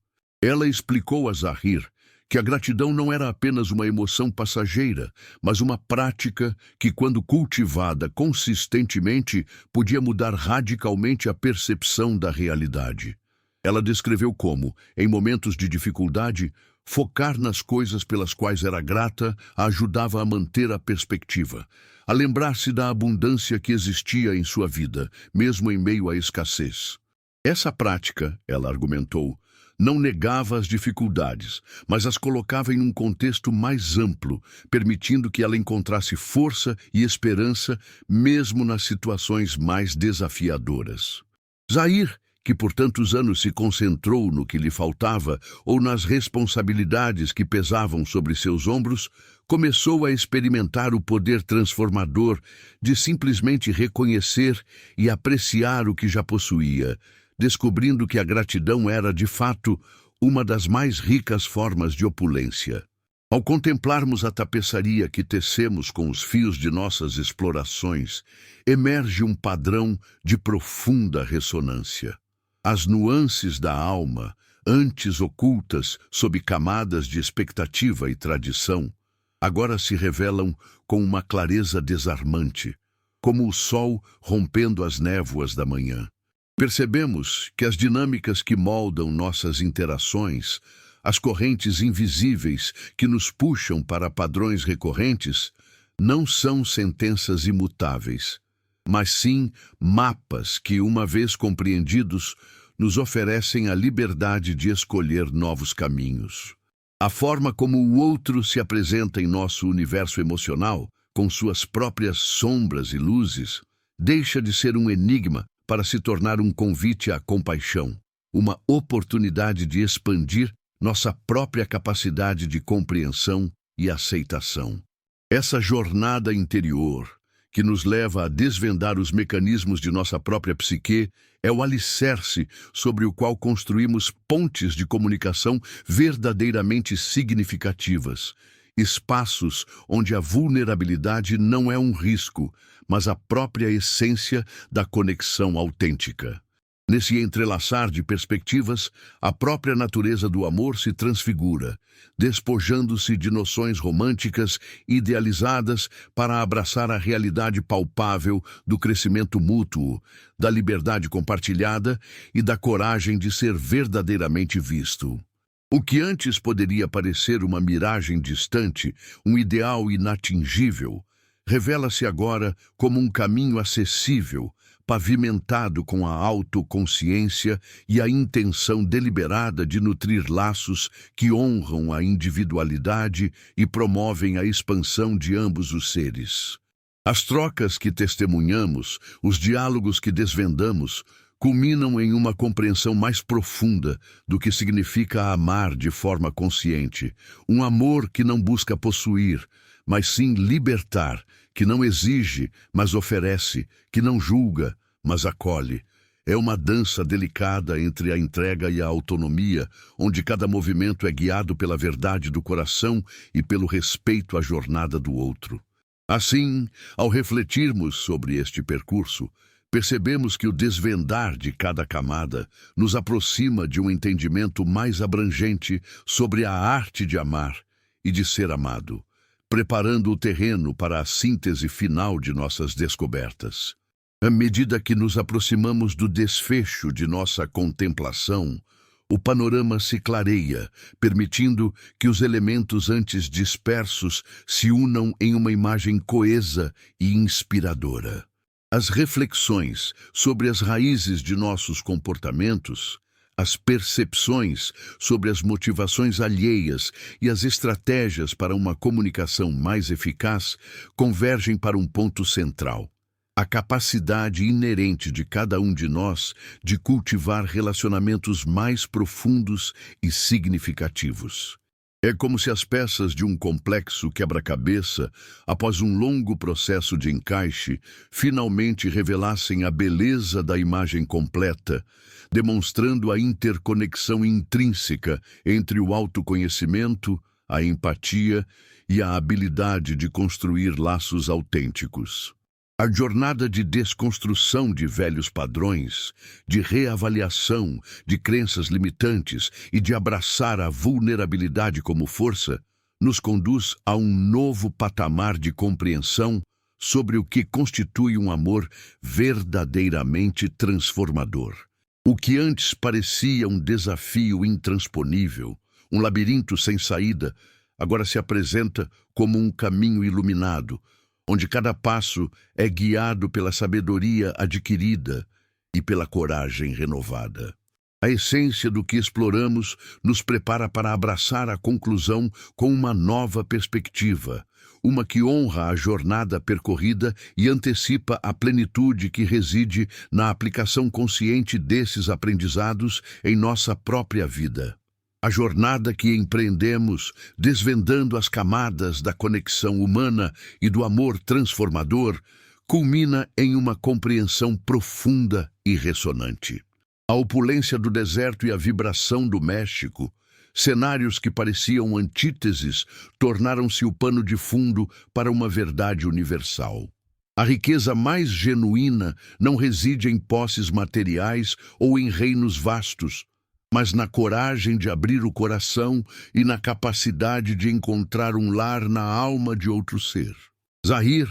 Ela explicou a Zahir que a gratidão não era apenas uma emoção passageira, mas uma prática que, quando cultivada consistentemente, podia mudar radicalmente a percepção da realidade. Ela descreveu como, em momentos de dificuldade, focar nas coisas pelas quais era grata a ajudava a manter a perspectiva, a lembrar-se da abundância que existia em sua vida, mesmo em meio à escassez. Essa prática, ela argumentou, não negava as dificuldades, mas as colocava em um contexto mais amplo, permitindo que ela encontrasse força e esperança mesmo nas situações mais desafiadoras. Zahir, que por tantos anos se concentrou no que lhe faltava ou nas responsabilidades que pesavam sobre seus ombros, começou a experimentar o poder transformador de simplesmente reconhecer e apreciar o que já possuía, descobrindo que a gratidão era, de fato, uma das mais ricas formas de opulência. Ao contemplarmos a tapeçaria que tecemos com os fios de nossas explorações, emerge um padrão de profunda ressonância. As nuances da alma, antes ocultas sob camadas de expectativa e tradição, agora se revelam com uma clareza desarmante, como o sol rompendo as névoas da manhã. Percebemos que as dinâmicas que moldam nossas interações, as correntes invisíveis que nos puxam para padrões recorrentes, não são sentenças imutáveis, mas sim mapas que, uma vez compreendidos, nos oferecem a liberdade de escolher novos caminhos. A forma como o outro se apresenta em nosso universo emocional, com suas próprias sombras e luzes, deixa de ser um enigma para se tornar um convite à compaixão, uma oportunidade de expandir nossa própria capacidade de compreensão e aceitação. Essa jornada interior, que nos leva a desvendar os mecanismos de nossa própria psique, é o alicerce sobre o qual construímos pontes de comunicação verdadeiramente significativas, espaços onde a vulnerabilidade não é um risco, mas a própria essência da conexão autêntica. Nesse entrelaçar de perspectivas, a própria natureza do amor se transfigura, despojando-se de noções românticas idealizadas para abraçar a realidade palpável do crescimento mútuo, da liberdade compartilhada e da coragem de ser verdadeiramente visto. O que antes poderia parecer uma miragem distante, um ideal inatingível, revela-se agora como um caminho acessível, pavimentado com a autoconsciência e a intenção deliberada de nutrir laços que honram a individualidade e promovem a expansão de ambos os seres. As trocas que testemunhamos, os diálogos que desvendamos, culminam em uma compreensão mais profunda do que significa amar de forma consciente, um amor que não busca possuir, mas sim libertar, que não exige, mas oferece, que não julga, mas acolhe. É uma dança delicada entre a entrega e a autonomia, onde cada movimento é guiado pela verdade do coração e pelo respeito à jornada do outro. Assim, ao refletirmos sobre este percurso, percebemos que o desvendar de cada camada nos aproxima de um entendimento mais abrangente sobre a arte de amar e de ser amado, preparando o terreno para a síntese final de nossas descobertas. À medida que nos aproximamos do desfecho de nossa contemplação, o panorama se clareia, permitindo que os elementos antes dispersos se unam em uma imagem coesa e inspiradora. As reflexões sobre as raízes de nossos comportamentos, as percepções sobre as motivações alheias e as estratégias para uma comunicação mais eficaz convergem para um ponto central: a capacidade inerente de cada um de nós de cultivar relacionamentos mais profundos e significativos. É como se as peças de um complexo quebra-cabeça, após um longo processo de encaixe, finalmente revelassem a beleza da imagem completa, demonstrando a interconexão intrínseca entre o autoconhecimento, a empatia e a habilidade de construir laços autênticos. A jornada de desconstrução de velhos padrões, de reavaliação de crenças limitantes e de abraçar a vulnerabilidade como força, nos conduz a um novo patamar de compreensão sobre o que constitui um amor verdadeiramente transformador. O que antes parecia um desafio intransponível, um labirinto sem saída, agora se apresenta como um caminho iluminado, onde cada passo é guiado pela sabedoria adquirida e pela coragem renovada. A essência do que exploramos nos prepara para abraçar a conclusão com uma nova perspectiva, uma que honra a jornada percorrida e antecipa a plenitude que reside na aplicação consciente desses aprendizados em nossa própria vida. A jornada que empreendemos, desvendando as camadas da conexão humana e do amor transformador, culmina em uma compreensão profunda e ressonante. A opulência do deserto e a vibração do México, cenários que pareciam antíteses, tornaram-se o pano de fundo para uma verdade universal. A riqueza mais genuína não reside em posses materiais ou em reinos vastos, mas na coragem de abrir o coração e na capacidade de encontrar um lar na alma de outro ser. Zahir,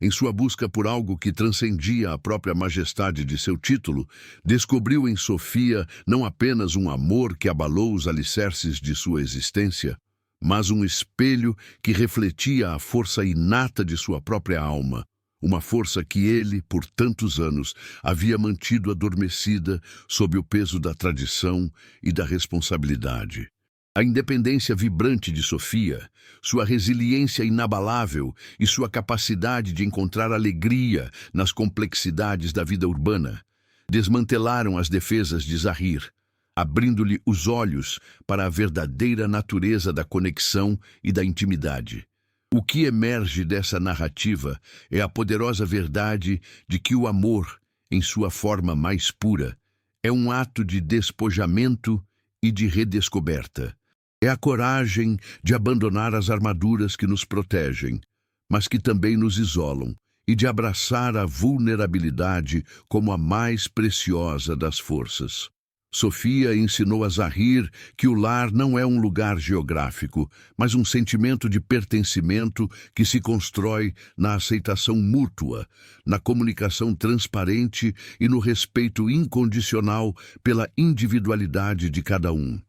em sua busca por algo que transcendia a própria majestade de seu título, descobriu em Sofia não apenas um amor que abalou os alicerces de sua existência, mas um espelho que refletia a força inata de sua própria alma, uma força que ele, por tantos anos, havia mantido adormecida sob o peso da tradição e da responsabilidade. A independência vibrante de Sofia, sua resiliência inabalável e sua capacidade de encontrar alegria nas complexidades da vida urbana desmantelaram as defesas de Zahir, abrindo-lhe os olhos para a verdadeira natureza da conexão e da intimidade. O que emerge dessa narrativa é a poderosa verdade de que o amor, em sua forma mais pura, é um ato de despojamento e de redescoberta. É a coragem de abandonar as armaduras que nos protegem, mas que também nos isolam, e de abraçar a vulnerabilidade como a mais preciosa das forças. Sofia ensinou a Zahir que o lar não é um lugar geográfico, mas um sentimento de pertencimento que se constrói na aceitação mútua, na comunicação transparente e no respeito incondicional pela individualidade de cada um.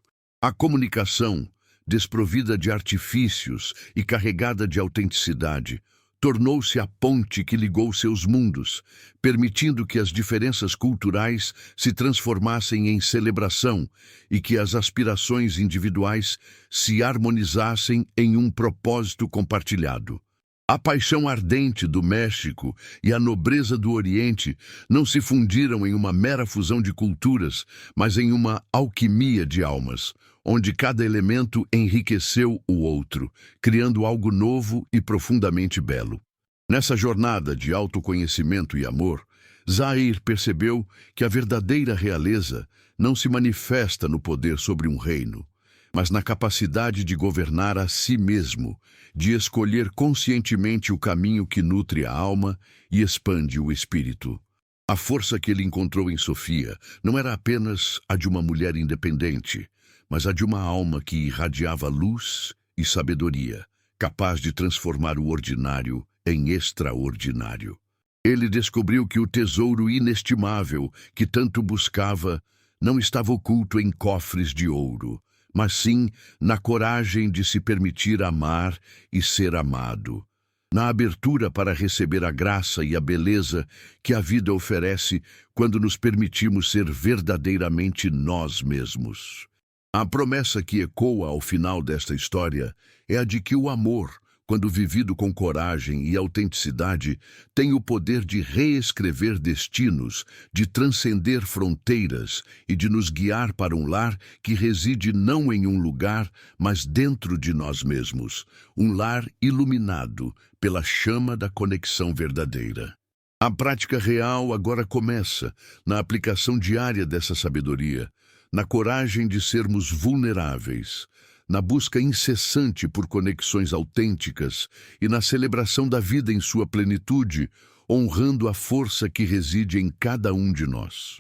A comunicação, desprovida de artifícios e carregada de autenticidade, tornou-se a ponte que ligou seus mundos, permitindo que as diferenças culturais se transformassem em celebração e que as aspirações individuais se harmonizassem em um propósito compartilhado. A paixão ardente do México e a nobreza do Oriente não se fundiram em uma mera fusão de culturas, mas em uma alquimia de almas, onde cada elemento enriqueceu o outro, criando algo novo e profundamente belo. Nessa jornada de autoconhecimento e amor, Zahir percebeu que a verdadeira realeza não se manifesta no poder sobre um reino, mas na capacidade de governar a si mesmo, de escolher conscientemente o caminho que nutre a alma e expande o espírito. A força que ele encontrou em Sofia não era apenas a de uma mulher independente, mas a de uma alma que irradiava luz e sabedoria, capaz de transformar o ordinário em extraordinário. Ele descobriu que o tesouro inestimável que tanto buscava não estava oculto em cofres de ouro, mas sim na coragem de se permitir amar e ser amado, na abertura para receber a graça e a beleza que a vida oferece quando nos permitimos ser verdadeiramente nós mesmos. A promessa que ecoa ao final desta história é a de que o amor, quando vivido com coragem e autenticidade, tem o poder de reescrever destinos, de transcender fronteiras e de nos guiar para um lar que reside não em um lugar, mas dentro de nós mesmos, um lar iluminado pela chama da conexão verdadeira. A prática real agora começa na aplicação diária dessa sabedoria, na coragem de sermos vulneráveis, na busca incessante por conexões autênticas e na celebração da vida em sua plenitude, honrando a força que reside em cada um de nós.